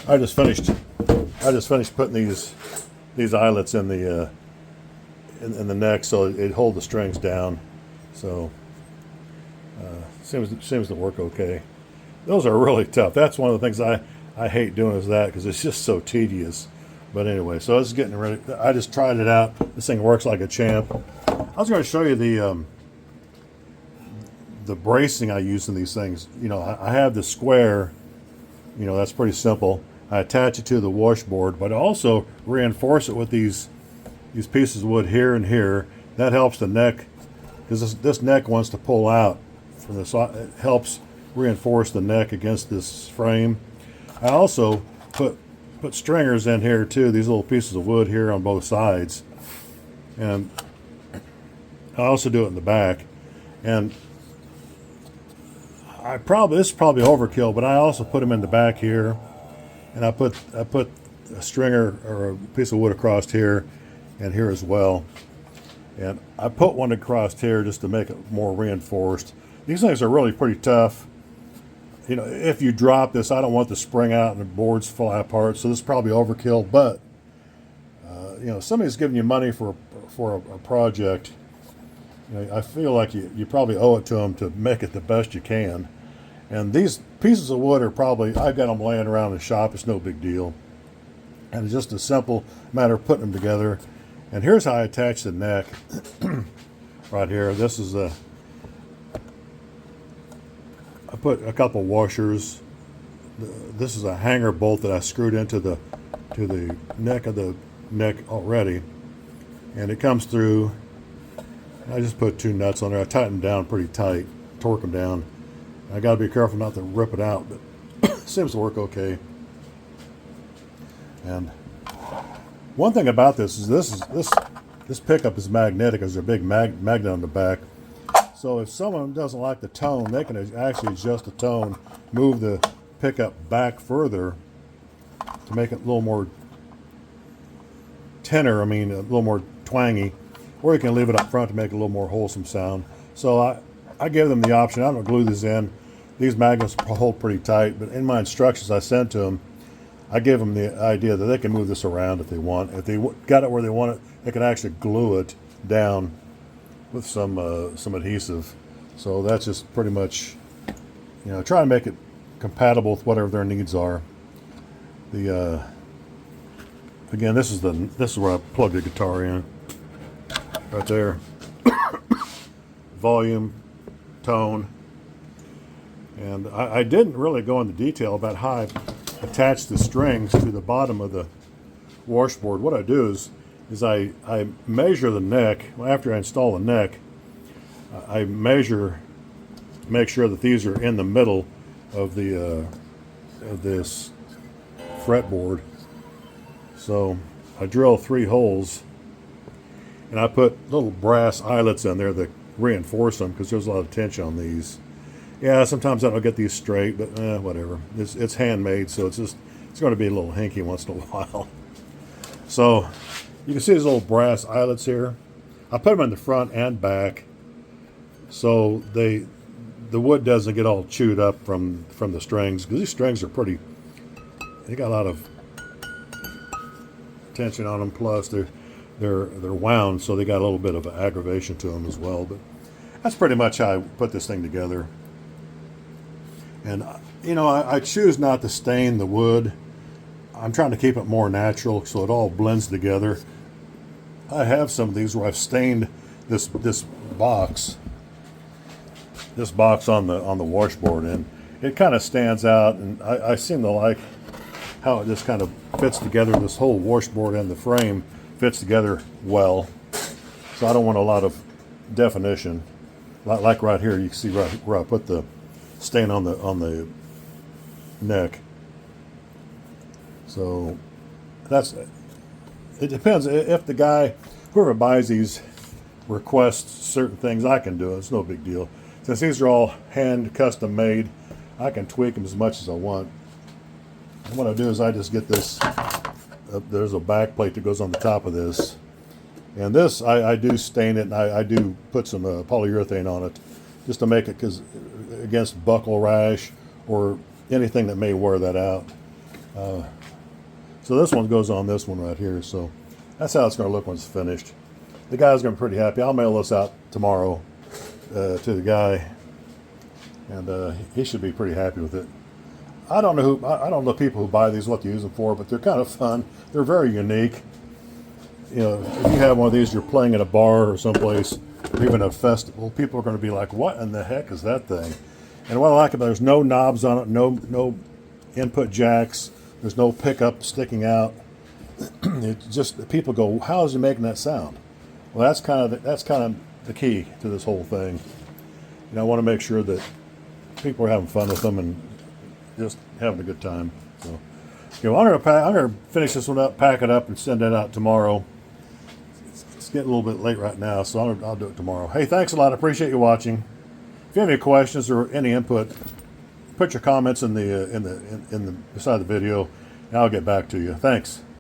I just finished putting these eyelets in the in the neck so it hold the strings down. So seems to work okay. Those are really tough. That's one of the things I hate doing is that because it's just so tedious. But anyway, so it's getting ready. I just tried it out. This thing works like a champ. I was going to show you the bracing I use in these things. You know, I have the square. You know, that's pretty simple. I attach it to the washboard, but I also reinforce it with these pieces of wood here and here. That helps the neck because this neck wants to pull out from this. It helps reinforce the neck against this frame. I also put stringers in here too, these little pieces of wood here on both sides, and I also do it in the back. And this is probably overkill, but I also put them in the back here, and I put a stringer or a piece of wood across here and here as well, and I put one across here just to make it more reinforced. These things are really pretty tough. You know, if you drop this, I don't want the spring out and the boards fly apart, so this is probably overkill. But you know, somebody's giving you money for a project. You know, I feel like you probably owe it to them to make it the best you can. And these pieces of wood are probably, I've got them laying around the shop. It's no big deal, and it's just a simple matter of putting them together. And here's how I attach the neck. Right here, this is I put a couple washers. This is a hanger bolt that I screwed into the neck of the neck already, and it comes through. I just put 2 nuts on there. I tighten them down pretty tight, torque them down. I got to be careful not to rip it out, but it seems to work okay. And one thing about this is this pickup is magnetic. There's a big magnet on the back. So if someone doesn't like the tone, they can actually adjust the tone, move the pickup back further to make it a little more tenor, a little more twangy, or you can leave it up front to make it a little more wholesome sound. So I gave them the option. I'm going to glue these in. These magnets hold pretty tight, but in my instructions I sent to them, I gave them the idea that they can move this around if they want. If they got it where they want it, they can actually glue it down with some adhesive. So that's just pretty much, you know, try to make it compatible with whatever their needs are. The again, this is where I plug the guitar in, right there. Volume, tone, and I didn't really go into detail about how I attach the strings to the bottom of the washboard. What I do is I measure the neck. After I install the neck, I measure to make sure that these are in the middle of the of this fretboard. So I drill 3 holes, and I put little brass eyelets in there that reinforce them because there's a lot of tension on these. Yeah, sometimes I don't get these straight, but whatever. It's handmade, so it's going to be a little hinky once in a while. So you can see these little brass eyelets here. I put them in the front and back, so the wood doesn't get all chewed up from the strings, because these strings are pretty. They got a lot of tension on them. Plus they're wound, so they got a little bit of aggravation to them as well. But that's pretty much how I put this thing together. And you know, I choose not to stain the wood. I'm trying to keep it more natural so it all blends together. I have some of these where I've stained this box on the washboard, and it kind of stands out, and I seem to like how it just kind of fits together. This whole washboard and the frame fits together well, so I don't want a lot of definition. Like right here, you can see right where I put the stain on the neck. So it depends. If the guy, whoever buys these, requests certain things, I can do it. It's no big deal. Since these are all hand custom made, I can tweak them as much as I want. And what I do is I just get this, there's a back plate that goes on the top of this. And this, I do stain it, and I do put some polyurethane on it just to make it, because against buckle rash or anything that may wear that out. So this one goes on this one right here. So that's how it's going to look when it's finished. The guy's going to be pretty happy. I'll mail this out tomorrow to the guy, and he should be pretty happy with it. I don't know people who buy these what to use them for, but they're kind of fun. They're very unique. You know, if you have one of these, you're playing at a bar or someplace, or even a festival, people are going to be like, "What in the heck is that thing?" And what I like about it, there's no knobs on it, no input jacks, there's no pickup sticking out. It just, people go, "How is he making that sound?" Well, that's kind of the key to this whole thing. You know, I want to make sure that people are having fun with them and just having a good time. So, you know, I'm gonna finish this one up, pack it up, and send it out tomorrow. It's getting a little bit late right now, so I'll do it tomorrow. Hey, thanks a lot. I appreciate you watching. If you have any questions or any input, put your comments in the beside the video, and I'll get back to you. Thanks.